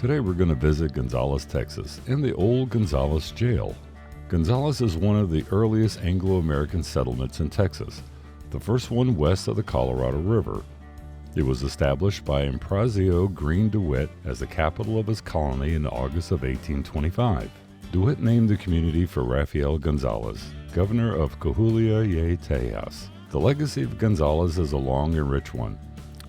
Today we're going to visit Gonzales, Texas, and the old Gonzales Jail. Gonzales is one of the earliest Anglo-American settlements in Texas, the first one west of the Colorado River. It was established by Impresario Green DeWitt as the capital of his colony in August of 1825. DeWitt named the community for Rafael Gonzalez, governor of Coahuila y Tejas. The legacy of Gonzales is a long and rich one,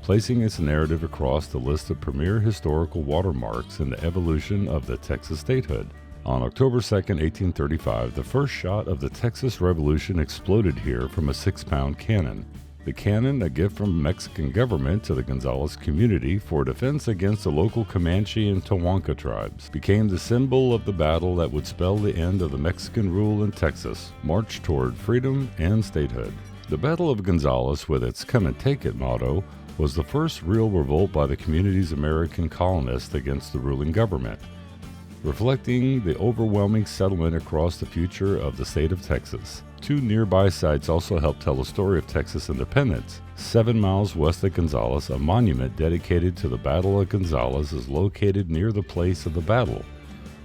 placing its narrative across the list of premier historical watermarks in the evolution of the Texas statehood. On October 2, 1835, the first shot of the Texas Revolution exploded here from a 6-pound cannon. The cannon, a gift from the Mexican government to the Gonzales community for defense against the local Comanche and Tehuanca tribes, became the symbol of the battle that would spell the end of the Mexican rule in Texas, march toward freedom and statehood. The Battle of Gonzales, with its "Come and Take It" motto, was the first real revolt by the community's American colonists against the ruling government, reflecting the overwhelming settlement across the future of the state of Texas. Two nearby sites also help tell the story of Texas independence. 7 miles west of Gonzales, a monument dedicated to the Battle of Gonzales is located near the place of the battle,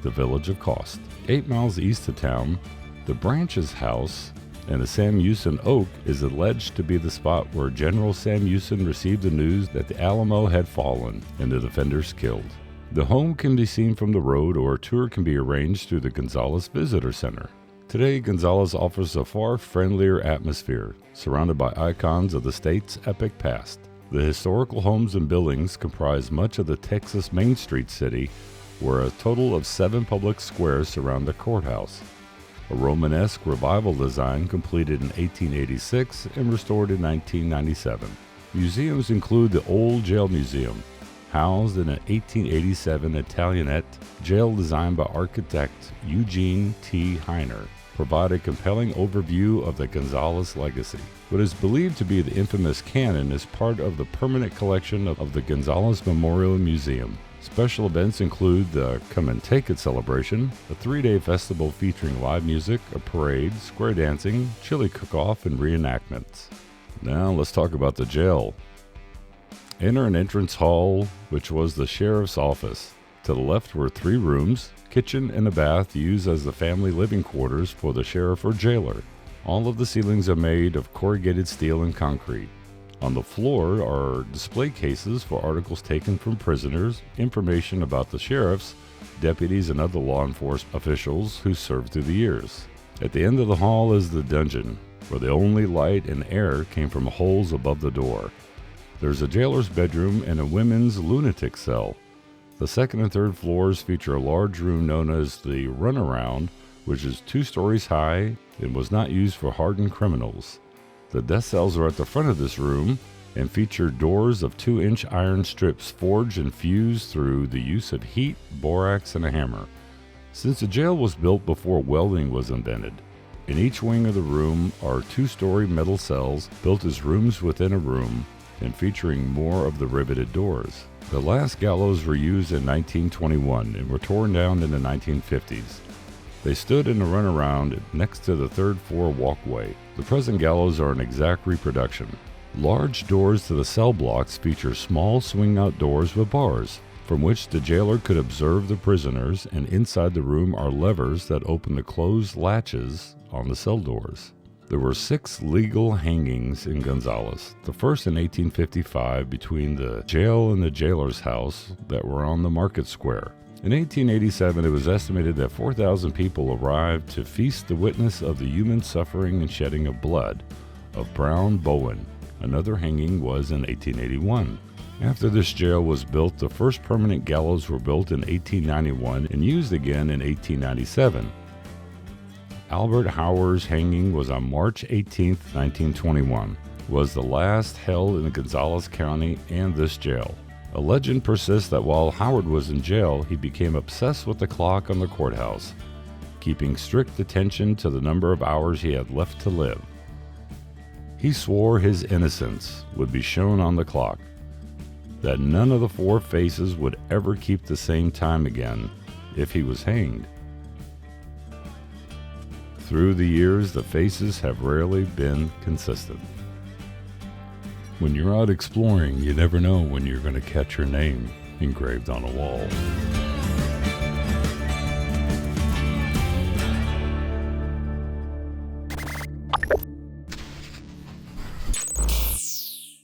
the village of Cost. 8 miles east of town, the Branches House and the Sam Houston Oak is alleged to be the spot where General Sam Houston received the news that the Alamo had fallen and the defenders killed. The home can be seen from the road, or a tour can be arranged through the Gonzales Visitor Center. Today, Gonzales offers a far friendlier atmosphere, surrounded by icons of the state's epic past. The historical homes and buildings comprise much of the Texas Main Street city, where a total of 7 public squares surround the courthouse. A Romanesque revival design completed in 1886 and restored in 1997. Museums include the Old Jail Museum, housed in an 1887 Italianate jail designed by architect Eugene T. Heiner, provide a compelling overview of the Gonzales legacy. What is believed to be the infamous cannon is part of the permanent collection of the Gonzales Memorial Museum. Special events include the Come and Take It celebration, a 3-day festival featuring live music, a parade, square dancing, chili cook-off, and reenactments. Now let's talk about the jail. Enter an entrance hall, which was the sheriff's office. To the left were 3 rooms, kitchen and a bath used as the family living quarters for the sheriff or jailer. All of the ceilings are made of corrugated steel and concrete. On the floor are display cases for articles taken from prisoners, information about the sheriffs, deputies, and other law enforcement officials who served through the years. At the end of the hall is the dungeon, where the only light and air came from holes above the door. There's a jailer's bedroom and a women's lunatic cell. The 2nd and 3rd floors feature a large room known as the Runaround, which is 2 stories high and was not used for hardened criminals. The death cells are at the front of this room and feature doors of 2-inch iron strips forged and fused through the use of heat, borax, and a hammer. Since the jail was built before welding was invented, in each wing of the room are 2-story metal cells built as rooms within a room and featuring more of the riveted doors. The last gallows were used in 1921 and were torn down in the 1950s. They stood in a runaround next to the 3rd floor walkway. The present gallows are an exact reproduction. Large doors to the cell blocks feature small swing-out doors with bars, from which the jailer could observe the prisoners, and inside the room are levers that open the closed latches on the cell doors. There were 6 legal hangings in Gonzales, the first in 1855 between the jail and the jailer's house that were on the market square. In 1887, it was estimated that 4,000 people arrived to feast the witness of the human suffering and shedding of blood of Brown Bowen. Another hanging was in 1881. After this jail was built, the first permanent gallows were built in 1891 and used again in 1897. Albert Howard's hanging was on March 18, 1921, was the last held in Gonzales County and this jail. A legend persists that while Howard was in jail, he became obsessed with the clock on the courthouse, keeping strict attention to the number of hours he had left to live. He swore his innocence would be shown on the clock, that none of the 4 faces would ever keep the same time again if he was hanged. Through the years, the faces have rarely been consistent. When you're out exploring, you never know when you're going to catch your name engraved on a wall.